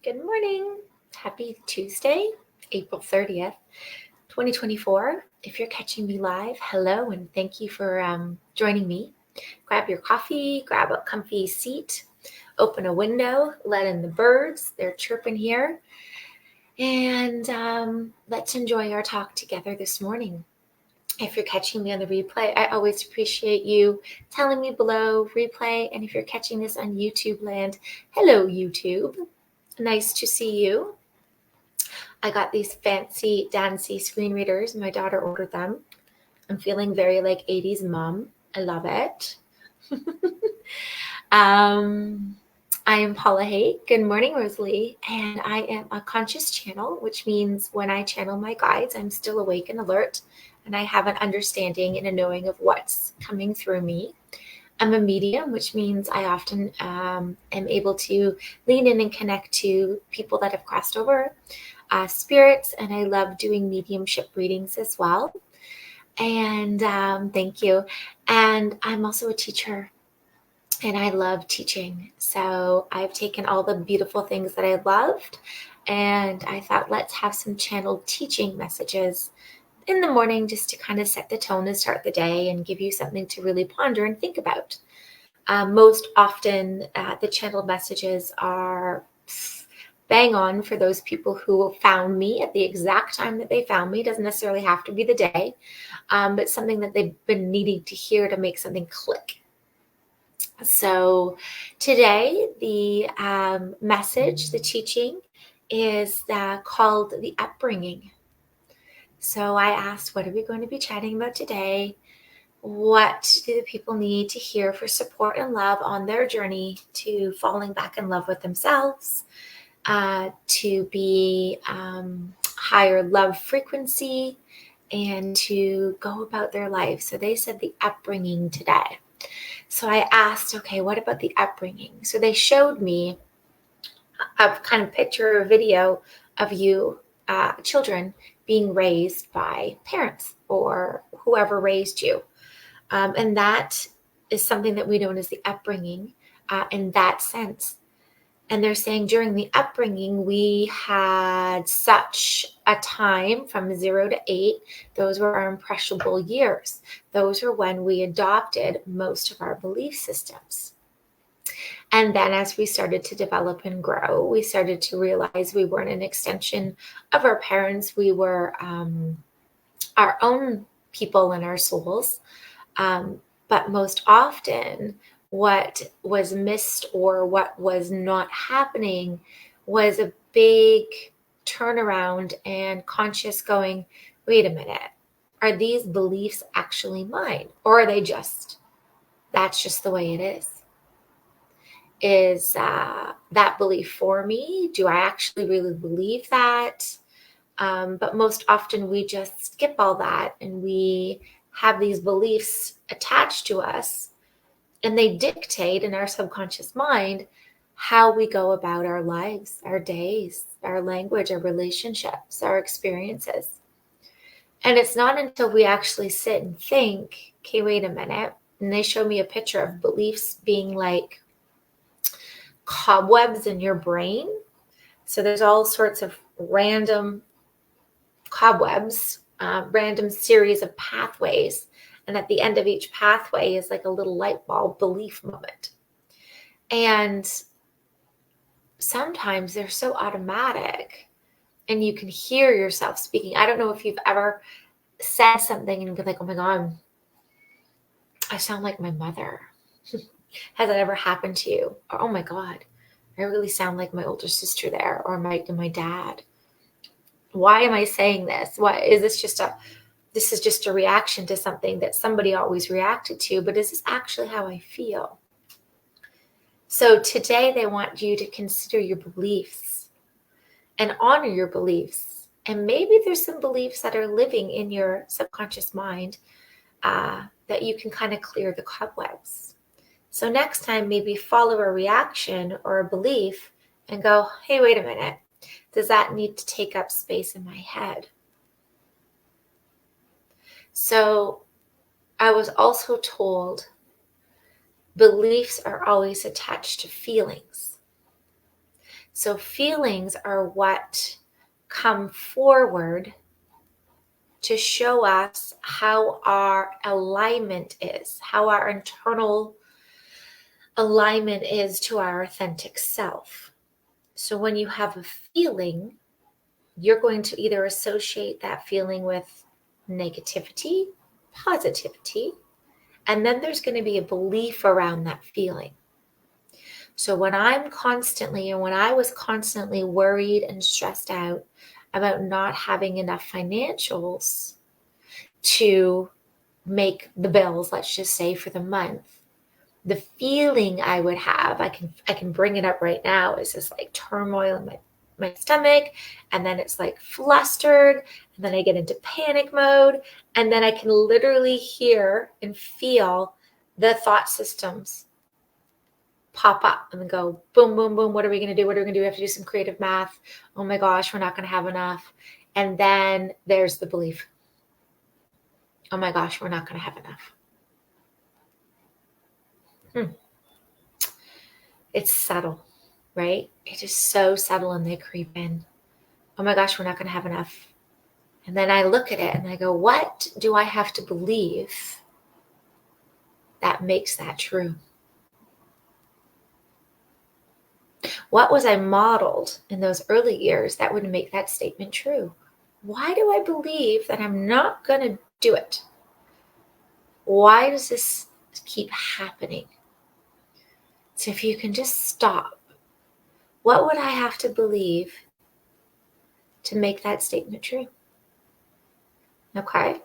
Good morning. Happy Tuesday, April 30th, 2024. If you're catching me live, hello, and thank you for joining me. Grab your coffee, grab a comfy seat, open a window, let in the birds. They're chirping here. And let's enjoy our talk together this morning. If you're catching me on the replay, I always appreciate you telling me below replay. And if you're catching this on YouTube land, hello, YouTube. Nice to see you. I got these fancy dancy screen readers. My daughter ordered them. I'm feeling very like 80s mom. I love it. I am Paula Haick. Good morning, Rosalie. And I am a conscious channel, which means when I channel my guides, I'm still awake and alert, and I have an understanding and a knowing of what's coming through me. I'm a medium, which means I often am able to lean in and connect to people that have crossed over, spirits, and I love doing mediumship readings as well. And thank you. And I'm also a teacher, and I love teaching. So I've taken all the beautiful things that I loved, and I thought, let's have some channeled teaching messages in the morning just to kind of set the tone and start the day and give you something to really ponder and think about. Most often, the channeled messages are bang on for those people who found me at the exact time that they found me. It doesn't necessarily have to be the day, but something that they've been needing to hear to make something click. So today, the message, the teaching, is called the Upbringing. So I asked, what are we going to be chatting about today? What do the people need to hear for support and love on their journey to falling back in love with themselves, to be higher love frequency, and to go about their life? So they said the upbringing today. So I asked, okay, what about the upbringing? So they showed me a kind of picture or video of you, children, being raised by parents or whoever raised you. And that is something that we know as the upbringing in that sense. And they're saying during the upbringing, we had such a time from 0 to 8. Those were our impressionable years. Those are when we adopted most of our belief systems. And then as we started to develop and grow, we started to realize we weren't an extension of our parents. We were our own people and our souls. But most often, what was missed or what was not happening was a big turnaround and conscious going, wait a minute, are these beliefs actually mine? Or are they that's just the way it is? Is that belief for me? Do I actually really believe that? But most often we just skip all that and we have these beliefs attached to us, and they dictate in our subconscious mind how we go about our lives, our days, our language, our relationships, our experiences. And it's not until we actually sit and think, okay, wait a minute. And they show me a picture of beliefs being like cobwebs in your brain. So there's all sorts of random cobwebs, random series of pathways. And at the end of each pathway is like a little light bulb belief moment. And sometimes they're so automatic and you can hear yourself speaking. I don't know if you've ever said something and been like, oh my God, I sound like my mother. Has that ever happened to you? Or, oh my God, I really sound like my older sister there, or my dad. Why am I saying this? Why is this this is just a reaction to something that somebody always reacted to, but is this actually how I feel? So today they want you to consider your beliefs and honor your beliefs. And maybe there's some beliefs that are living in your subconscious mind that you can kind of clear the cobwebs. So next time, maybe follow a reaction or a belief and go, hey, wait a minute. Does that need to take up space in my head? So I was also told beliefs are always attached to feelings. So feelings are what come forward to show us how our alignment is, how our internal alignment is to our authentic self. So when you have a feeling, you're going to either associate that feeling with negativity, positivity, and then there's going to be a belief around that feeling. So when I was constantly worried and stressed out about not having enough financials to make the bills, let's just say for the month, the feeling I would have, I can bring it up right now, is this like turmoil in my stomach, and then it's like flustered, and then I get into panic mode, and then I can literally hear and feel the thought systems pop up and then go boom, boom, boom. What are we going to do? What are we going to do? We have to do some creative math. Oh my gosh, we're not going to have enough. And then there's the belief. Oh my gosh, we're not going to have enough. It's subtle, right? It is so subtle, and they creep in. Oh my gosh, we're not going to have enough. And then I look at it and I go, what do I have to believe that makes that true? What was I modeled in those early years that would make that statement true? Why do I believe that I'm not going to do it? Why does this keep happening? So if you can just stop, what would I have to believe to make that statement true? Okay.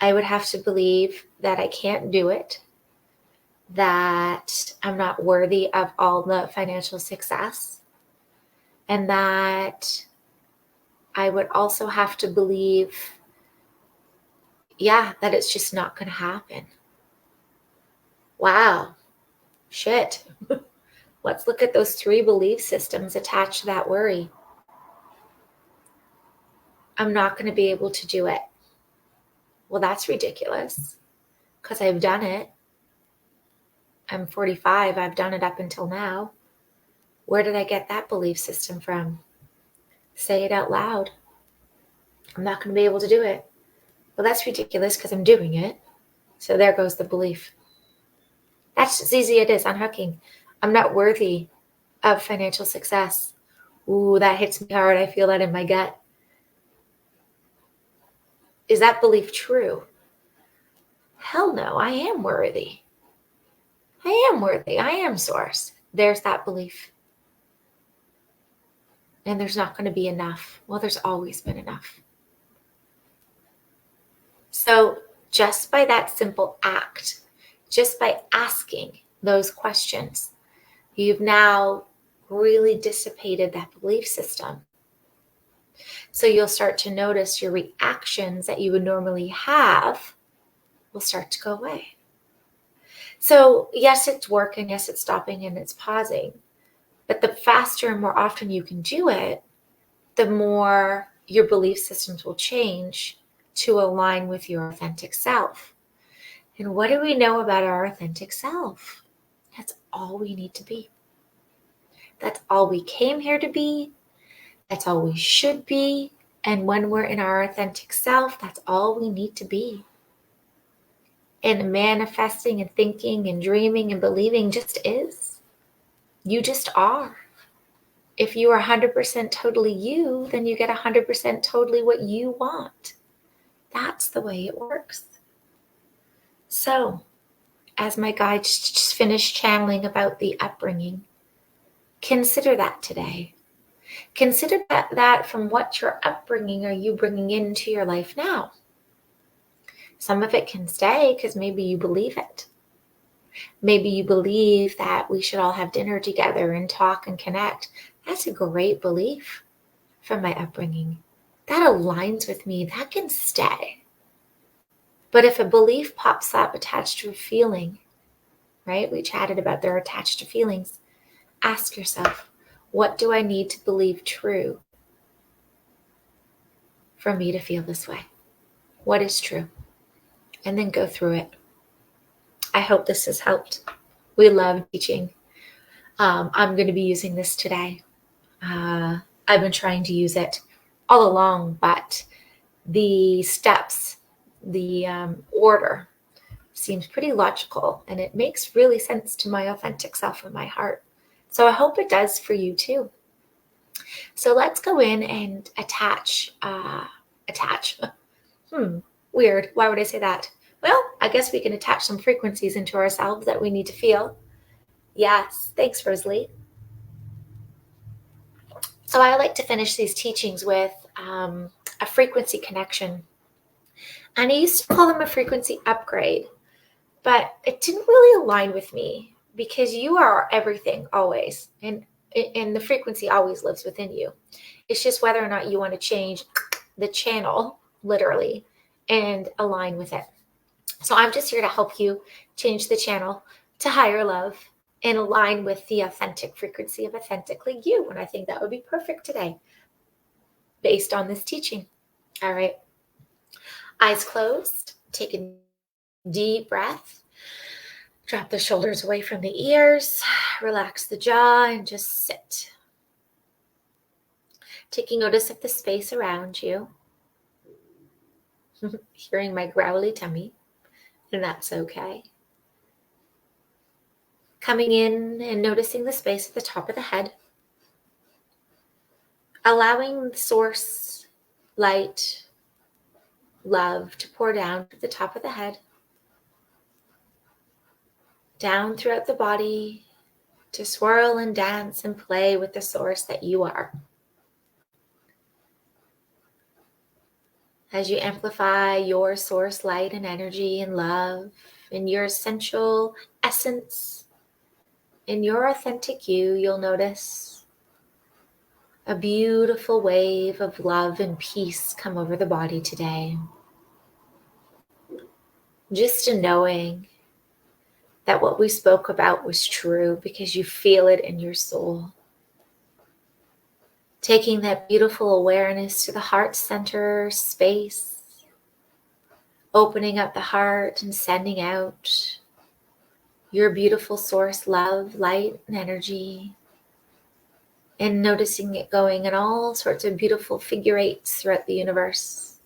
I would have to believe that I can't do it, that I'm not worthy of all the financial success, and that I would also have to believe, that it's just not going to happen. Wow. Shit. Let's look at those 3 belief systems attached to that worry. I'm not going to be able to do it. Well, that's ridiculous because I've done it. I'm 45. I've done it up until now. Where did I get that belief system from? Say it out loud. I'm not going to be able to do it. Well, that's ridiculous because I'm doing it. So there goes the belief. That's as easy as it is, unhooking. I'm not worthy of financial success. Ooh, that hits me hard. I feel that in my gut. Is that belief true? Hell no, I am worthy. I am worthy. I am source. There's that belief. And there's not going to be enough. Well, there's always been enough. So just by that simple act, just by asking those questions, you've now really dissipated that belief system. So you'll start to notice your reactions that you would normally have will start to go away. So yes, it's work, and yes, it's stopping and it's pausing. But the faster and more often you can do it, the more your belief systems will change to align with your authentic self. And what do we know about our authentic self? That's all we need to be. That's all we came here to be. That's all we should be. And when we're in our authentic self, that's all we need to be. And manifesting and thinking and dreaming and believing just is. You just are. If you are 100% totally you, then you get 100% totally what you want. That's the way it works. So, as my guide just finished channeling about the upbringing, consider that today. Consider that from what your upbringing are you bringing into your life now. Some of it can stay because maybe you believe it. Maybe you believe that we should all have dinner together and talk and connect. That's a great belief from my upbringing. That aligns with me. That can stay. But if a belief pops up attached to a feeling, right? We chatted about they're attached to feelings. Ask yourself, what do I need to believe true for me to feel this way? What is true? And then go through it. I hope this has helped. We love teaching. I'm going to be using this today. I've been trying to use it all along, but the steps, the order seems pretty logical, and it makes really sense to my authentic self and my heart. So I hope it does for you too. So let's go in and attach. Weird. Why would I say that? Well, I guess we can attach some frequencies into ourselves that we need to feel. Yes. Thanks, Rosalie. So I like to finish these teachings with a frequency connection. And I used to call them a frequency upgrade, but it didn't really align with me because you are everything always. And the frequency always lives within you. It's just whether or not you want to change the channel, literally, and align with it. So I'm just here to help you change the channel to higher love and align with the authentic frequency of authentically you. And I think that would be perfect today based on this teaching. All right. Eyes closed. Take a deep breath. Drop the shoulders away from the ears. Relax the jaw and just sit. Taking notice of the space around you. Hearing my growly tummy, and that's okay. Coming in and noticing the space at the top of the head. Allowing the source, light, love to pour down to the top of the head. Down throughout the body to swirl and dance and play with the source that you are. As you amplify your source light and energy and love and your essential essence in your authentic you'll notice a beautiful wave of love and peace come over the body today. Just a knowing that what we spoke about was true because you feel it in your soul. Taking that beautiful awareness to the heart center space, opening up the heart and sending out your beautiful source, love, light, and energy, and noticing it going in all sorts of beautiful figure eights throughout the universe,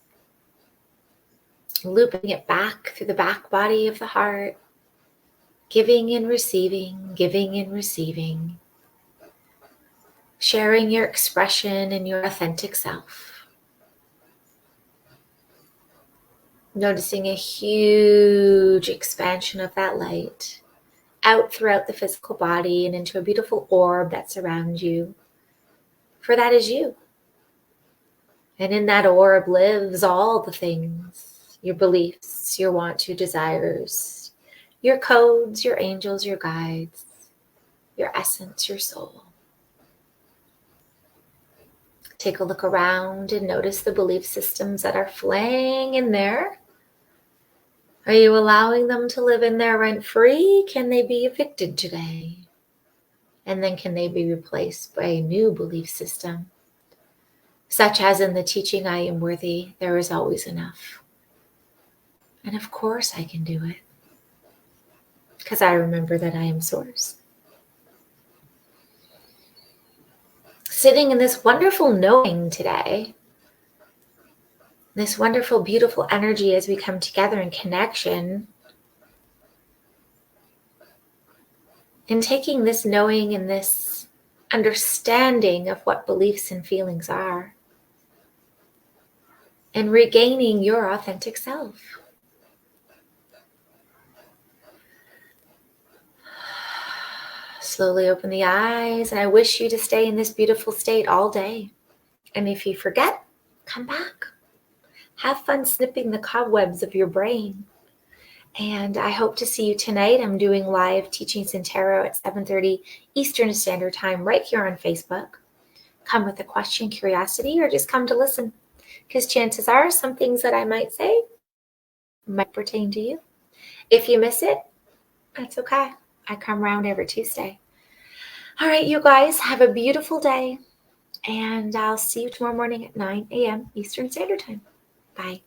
looping it back through the back body of the heart, giving and receiving, sharing your expression and your authentic self. Noticing a huge expansion of that light out throughout the physical body and into a beautiful orb that surrounds you. For that is you. And in that orb lives all the things, your beliefs, your wants, your desires, your codes, your angels, your guides, your essence, your soul. Take a look around and notice the belief systems that are flaying in there. Are you allowing them to live in there rent-free? Can they be evicted today? And then can they be replaced by a new belief system? Such as in the teaching, I am worthy, there is always enough. And of course I can do it. Because I remember that I am source. Sitting in this wonderful knowing today, this wonderful, beautiful energy as we come together in connection, and taking this knowing and this understanding of what beliefs and feelings are, and regaining your authentic self. Slowly open the eyes, and I wish you to stay in this beautiful state all day. And if you forget, come back. Have fun snipping the cobwebs of your brain. And I hope to see you tonight. I'm doing live teachings in tarot at 7:30 Eastern Standard Time right here on Facebook. Come with a question, curiosity, or just come to listen. Because chances are some things that I might say might pertain to you. If you miss it, that's okay. I come around every Tuesday. All right, you guys, have a beautiful day. And I'll see you tomorrow morning at 9 a.m. Eastern Standard Time. Bye.